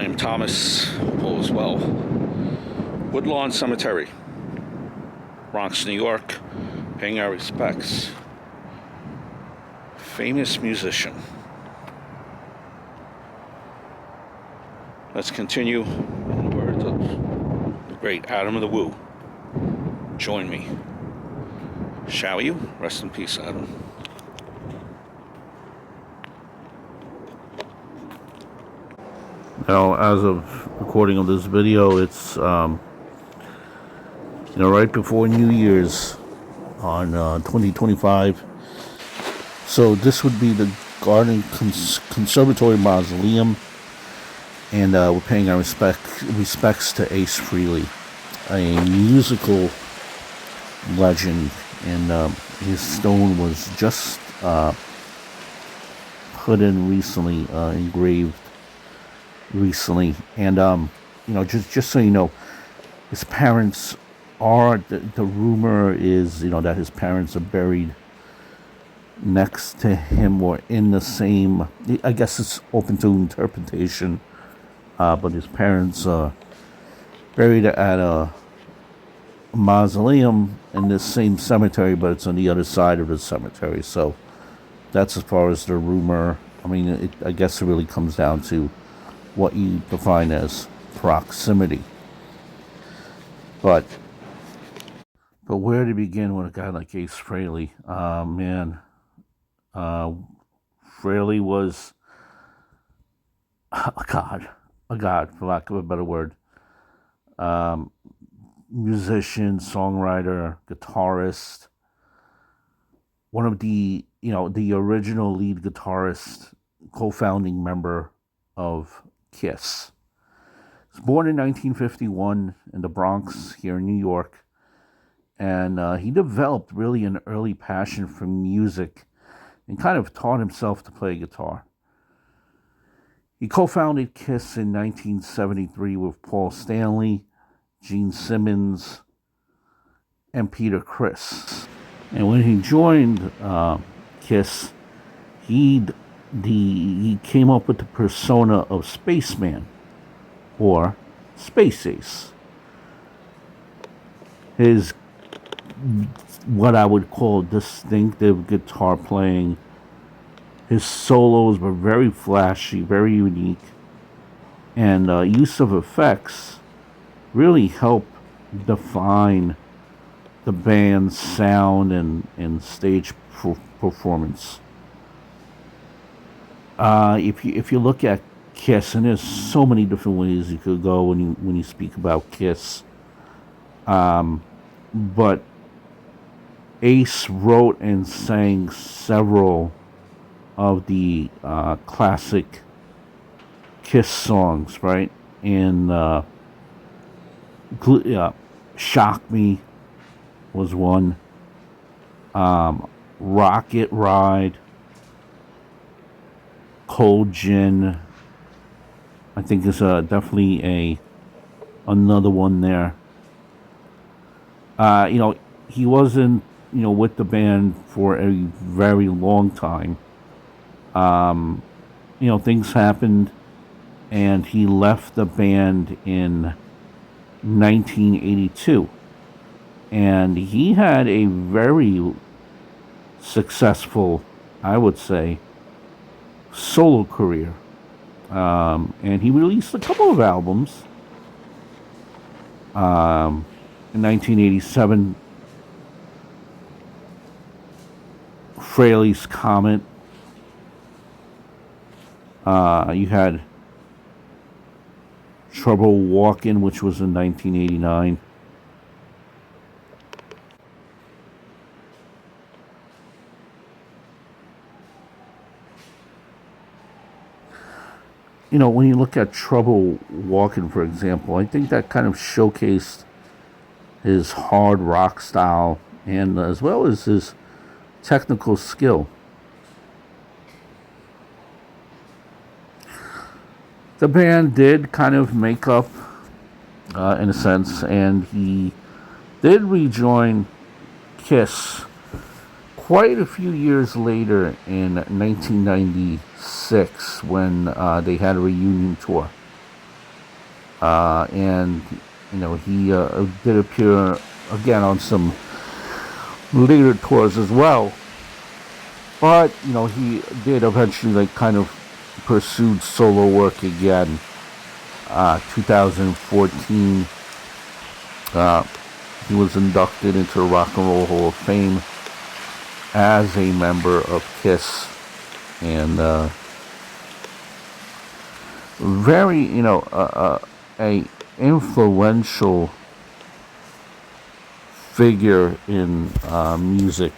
am Thomas, all is well. Woodlawn Cemetery, Bronx, New York, paying our respects. Famous musician. Let's continue in the words of the great Adam of the Woo. Join me. Shall you? Rest in peace, Adam. Now, as of recording of this video, it's right before New Year's on 2025. So this would be the Garden Conservatory Mausoleum, and we're paying our respects to Ace Frehley, a musical legend, and his stone was just put in recently, engraved recently, and just so you know, his parents are the rumor is that his parents are buried next to him or in the same. I guess it's open to interpretation, but his parents are buried at a mausoleum in this same cemetery, but it's on the other side of the cemetery. So that's as far as the rumor. I mean, I guess it really comes down to what you define as proximity. But where to begin with a guy like Ace Frehley? Frehley was a god, for lack of a better word. Musician, songwriter, guitarist. One of the original lead guitarist, co-founding member of Kiss. He was born in 1951 in the Bronx here in New York, and he developed really an early passion for music and kind of taught himself to play guitar. He co-founded Kiss in 1973 with Paul Stanley, Gene Simmons, and Peter Criss. And when he joined Kiss, he came up with the persona of Spaceman, or Space Ace. His, what I would call, distinctive guitar playing, his solos were very flashy, very unique, and use of effects really helped define the band's sound and stage performance. If you look at Kiss, and there's so many different ways you could go when you speak about Kiss, but Ace wrote and sang several of the classic Kiss songs, right? And "Shock Me" was one. "Rocket Ride," "Cold Gin," I think is definitely another one there. He wasn't with the band for a very long time. Things happened, and he left the band in 1982, and he had a very successful, I would say, solo career. And he released a couple of albums. In 1987, Frehley's Comet. You had Trouble Walking, which was in 1989. When you look at Trouble Walking, for example, I think that kind of showcased his hard rock style, and as well as his technical skill. The band did kind of make up, in a sense, and he did rejoin Kiss quite a few years later in 1996 when they had a reunion tour. And he did appear again on some later tours as well. But he did eventually kind of pursued solo work again. 2014, he was inducted into the Rock and Roll Hall of Fame as a member of KISS, and very a influential figure in music.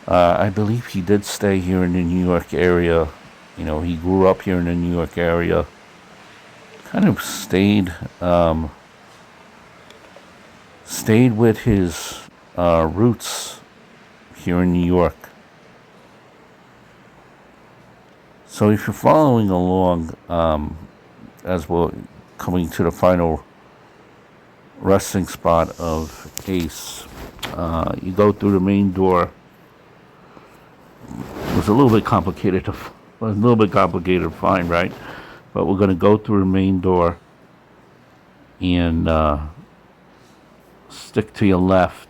I believe he did stay here in the New York area. He grew up here in the New York area. Kind of stayed with his roots here in New York. So if you're following along, as we're coming to the final resting spot of Ace, you go through the main door. It was a little bit complicated to find, right? But we're going to go through the main door and stick to your left.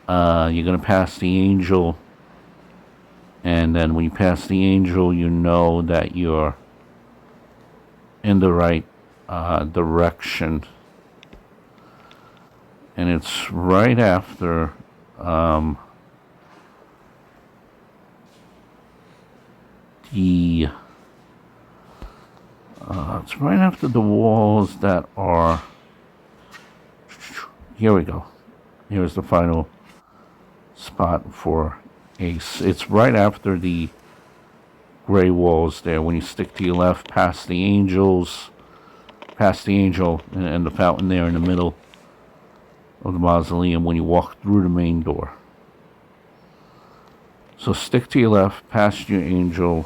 You're going to pass the angel, and then when you pass the angel, you know that you're in the right direction. And it's right after it's right after the walls that are. Here we go. Here's the final spot for Ace. It's right after the gray walls there. When you stick to your left, past the angel and the fountain there in the middle of the mausoleum when you walk through the main door. So stick to your left, past the angel,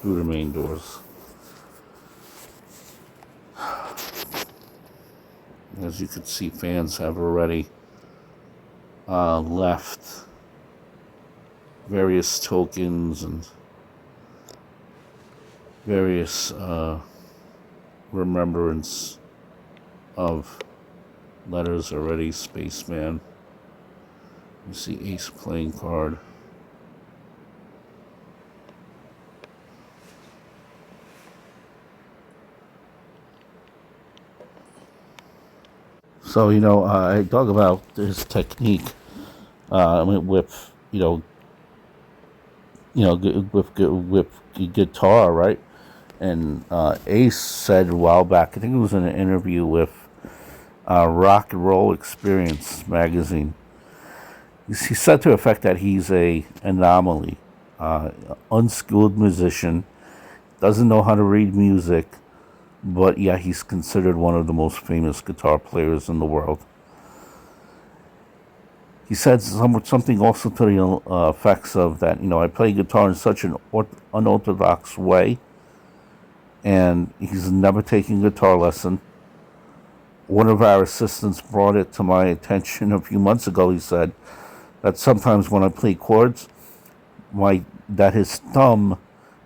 through the main doors. As you can see, fans have already left various tokens and various remembrance of letters already. Spaceman. You see Ace playing card. So I talk about his technique with with guitar, right? And Ace said a while back, I think it was in an interview with Rock and Roll Experience magazine. He said to the effect that he's a anomaly, unskilled musician, doesn't know how to read music, but yeah, he's considered one of the most famous guitar players in the world. He said something also to the effects of that, I play guitar in such an unorthodox way, and he's never taken guitar lesson. One of our assistants brought it to my attention a few months ago. He said that sometimes when I play chords, that his thumb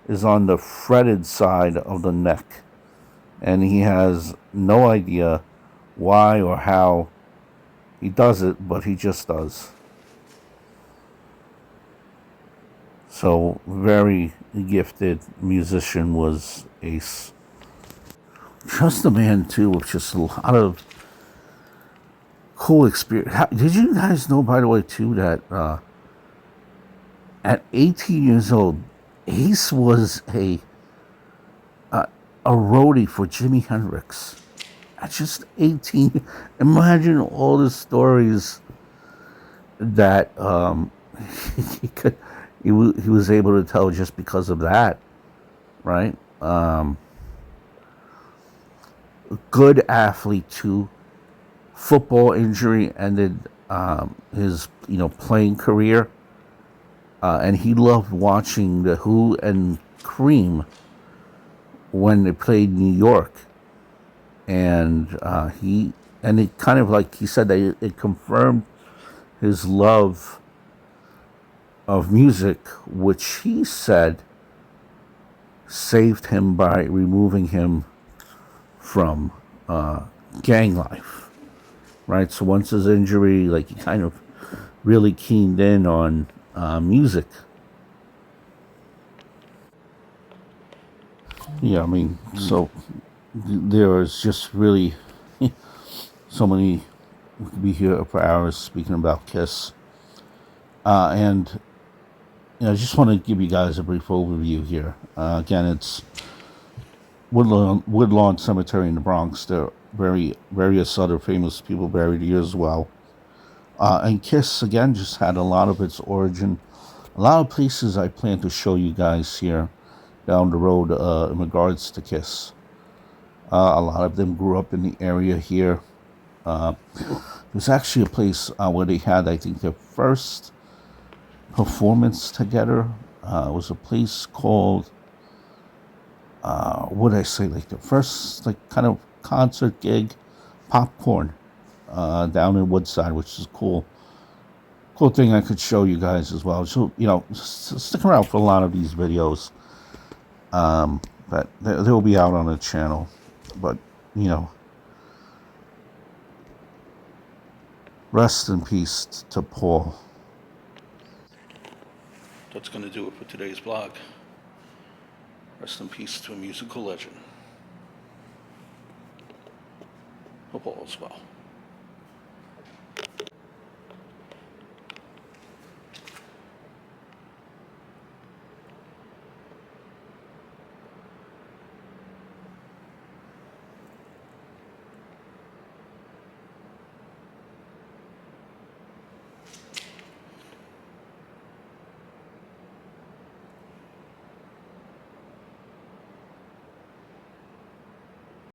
is on the fretted side of the neck, and he has no idea why or how he does it, but he just does. So, very gifted musician was Ace. Just a man, too, with just a lot of cool experience. Did you guys know, by the way, too, that at 18 years old, Ace was a roadie for Jimi Hendrix. At just 18, imagine all the stories that he was able to tell just because of that, right? Good athlete too. Football injury ended his playing career, and he loved watching the Who and Cream when they played New York, and it kind of, like he said, that it confirmed his love of music, which he said saved him by removing him from gang life, right? So once his injury, like, he kind of really keened in on music. Yeah, I mean, so there is just really so many. We could be here for hours speaking about Kiss, and I just want to give you guys a brief overview here. Again, it's Woodlawn Cemetery in the Bronx. There are various other famous people buried here as well. And Kiss, again, just had a lot of its origin. A lot of places I plan to show you guys here down the road in regards to Kiss. A lot of them grew up in the area here. There's actually a place where they had, I think, their first performance together. It was a place called, what did I say, like the first like kind of concert gig, Popcorn, down in Woodside, which is cool. Cool thing I could show you guys as well. So, stick around for a lot of these videos. But they'll be out on the channel. But, rest in peace to Paul. That's going to do it for today's vlog. Rest in peace to a musical legend. Hope all is well.